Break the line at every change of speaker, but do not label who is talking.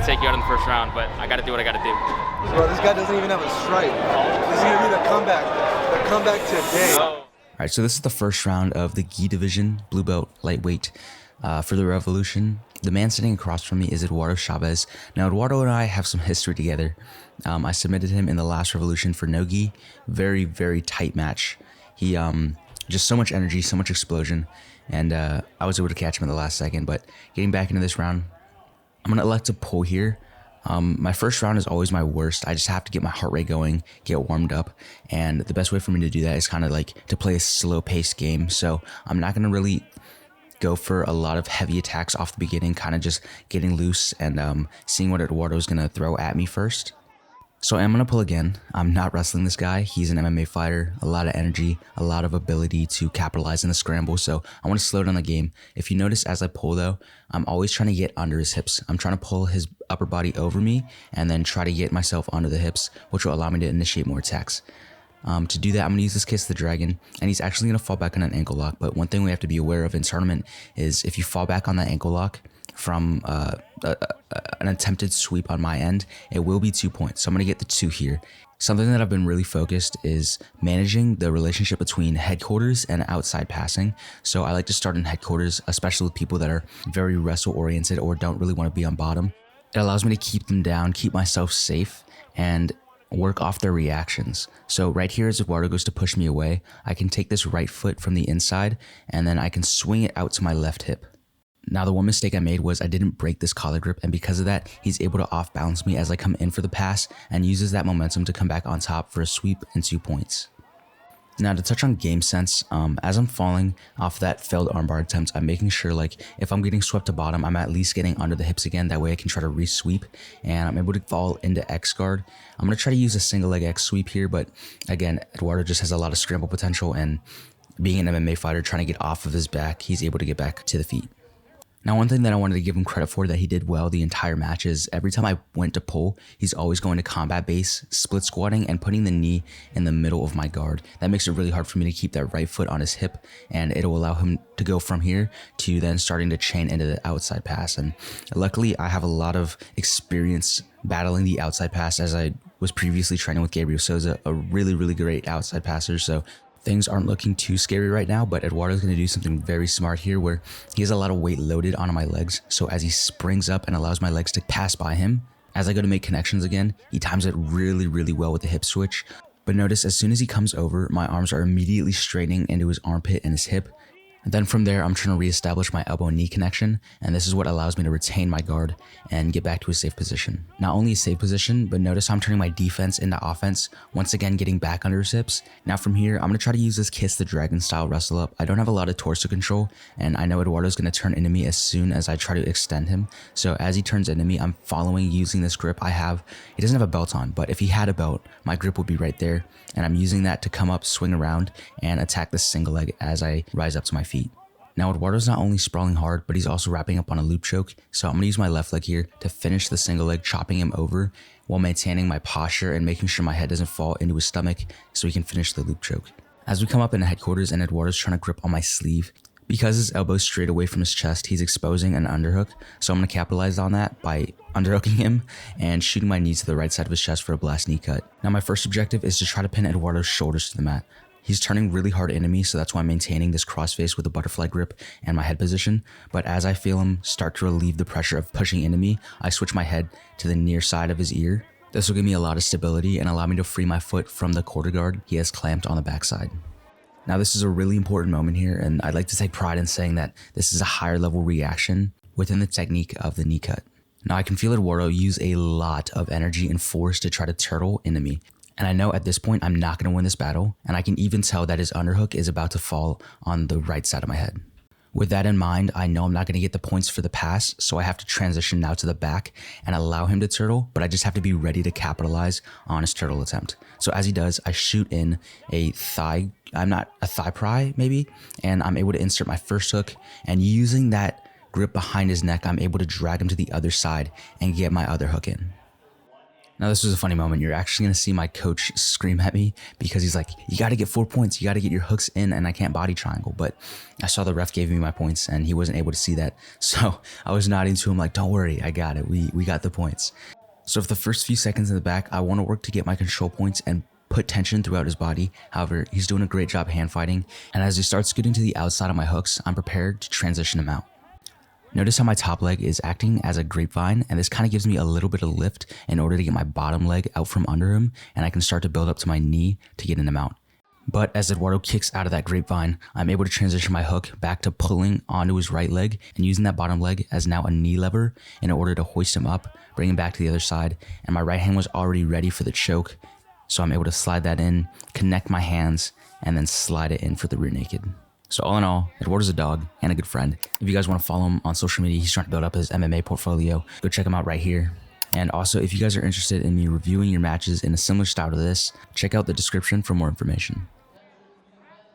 to take you out in the first round, but I got to do what I got to do.
Bro, this guy doesn't even have a stripe. This is going to be the comeback today.
All right, so this is the first round of the gi division, blue belt, lightweight, for the Revolution. The man sitting across from me is Eduardo Chavez. Now, Eduardo and I have some history together. I submitted him in the last Revolution for Nogi. Very, very tight match. He, just so much energy, so much explosion. And I was able to catch him in the last second. But getting back into this round, I'm going to elect to pull here. My first round is always my worst. I just have to get my heart rate going, get warmed up. And the best way for me to do that is kind of like to play a slow paced game. So I'm not going to really go for a lot of heavy attacks off the beginning, kind of just getting loose and seeing what Eduardo's going to throw at me first. So I'm going to pull again. I'm not wrestling this guy. He's an MMA fighter, a lot of energy, a lot of ability to capitalize in the scramble. So I want to slow down the game. If you notice as I pull though, I'm always trying to get under his hips. I'm trying to pull his upper body over me and then try to get myself under the hips, which will allow me to initiate more attacks. To do that, I'm going to use this Kiss the Dragon, and he's actually going to fall back on an ankle lock. But one thing we have to be aware of in tournament is if you fall back on that ankle lock from an attempted sweep on my end, it will be 2 points. So I'm going to get the 2 here. Something that I've been really focused is managing the relationship between headquarters and outside passing. So I like to start in headquarters, especially with people that are very wrestle oriented or don't really want to be on bottom. It allows me to keep them down, keep myself safe, and work off their reactions. So right here as Eduardo goes to push me away, I can take this right foot from the inside and then I can swing it out to my left hip. Now the one mistake I made was I didn't break this collar grip, and because of that, he's able to off balance me as I come in for the pass and uses that momentum to come back on top for a sweep and 2 points. Now to touch on game sense, as I'm falling off that failed armbar attempt, I'm making sure like if I'm getting swept to bottom, I'm at least getting under the hips again. That way I can try to re-sweep and I'm able to fall into X guard. I'm going to try to use a single leg X sweep here, but again, Eduardo just has a lot of scramble potential, and being an MMA fighter trying to get off of his back, he's able to get back to the feet. Now, one thing that I wanted to give him credit for that he did well the entire match is every time I went to pull, he's always going to combat base, split squatting, and putting the knee in the middle of my guard. That makes it really hard for me to keep that right foot on his hip, and it'll allow him to go from here to then starting to chain into the outside pass. And luckily, I have a lot of experience battling the outside pass as I was previously training with Gabriel Souza, a really, really great outside passer. So things aren't looking too scary right now, but Eduardo's going to do something very smart here where he has a lot of weight loaded onto my legs. So as he springs up and allows my legs to pass by him, as I go to make connections again, he times it really, really well with the hip switch. But notice as soon as he comes over, my arms are immediately straightening into his armpit and his hip. And then from there, I'm trying to reestablish my elbow and knee connection, and this is what allows me to retain my guard and get back to a safe position. Not only a safe position, but notice how I'm turning my defense into offense, once again getting back under his hips. Now from here, I'm going to try to use this Kiss the Dragon style wrestle up. I don't have a lot of torso control, and I know Eduardo's going to turn into me as soon as I try to extend him. So as he turns into me, I'm following using this grip I have. He doesn't have a belt on, but if he had a belt, my grip would be right there, and I'm using that to come up, swing around, and attack the single leg as I rise up to my feet. Now Eduardo's not only sprawling hard, but he's also wrapping up on a loop choke, so I'm going to use my left leg here to finish the single leg, chopping him over while maintaining my posture and making sure my head doesn't fall into his stomach so he can finish the loop choke. As we come up into headquarters and Eduardo's trying to grip on my sleeve, because his elbow's straight away from his chest, he's exposing an underhook, so I'm going to capitalize on that by underhooking him and shooting my knee to the right side of his chest for a blast knee cut. Now my first objective is to try to pin Eduardo's shoulders to the mat. He's turning really hard into me, so that's why I'm maintaining this crossface with a butterfly grip and my head position. But as I feel him start to relieve the pressure of pushing into me, I switch my head to the near side of his ear. This will give me a lot of stability and allow me to free my foot from the quarter guard he has clamped on the backside. Now this is a really important moment here, and I'd like to take pride in saying that this is a higher level reaction within the technique of the knee cut. Now I can feel Eduardo use a lot of energy and force to try to turtle into me. And I know at this point I'm not going to win this battle, and I can even tell that his underhook is about to fall on the right side of my head. With that in mind, I know I'm not going to get the points for the pass, so I have to transition now to the back and allow him to turtle, but I just have to be ready to capitalize on his turtle attempt. So as he does, I shoot in a thigh pry maybe, and I'm able to insert my first hook, and using that grip behind his neck, I'm able to drag him to the other side and get my other hook in. Now this was a funny moment. You're actually gonna see my coach scream at me because he's like, you gotta get 4 points. You gotta get your hooks in, and I can't body triangle. But I saw the ref gave me my points and he wasn't able to see that. So I was nodding to him like, don't worry, I got it. We got the points. So for the first few seconds in the back, I wanna work to get my control points and put tension throughout his body. However, he's doing a great job hand fighting. And as he starts scooting to the outside of my hooks, I'm prepared to transition him out. Notice how my top leg is acting as a grapevine, and this kind of gives me a little bit of lift in order to get my bottom leg out from under him, and I can start to build up to my knee to get in the mount. But as Eduardo kicks out of that grapevine, I'm able to transition my hook back to pulling onto his right leg and using that bottom leg as now a knee lever in order to hoist him up, bring him back to the other side, and my right hand was already ready for the choke, so I'm able to slide that in, connect my hands, and then slide it in for the rear naked. So all in all, Eduardo's a dog and a good friend. If you guys want to follow him on social media, he's trying to build up his MMA portfolio. Go check him out right here. And also, if you guys are interested in me reviewing your matches in a similar style to this, check out the description for more information.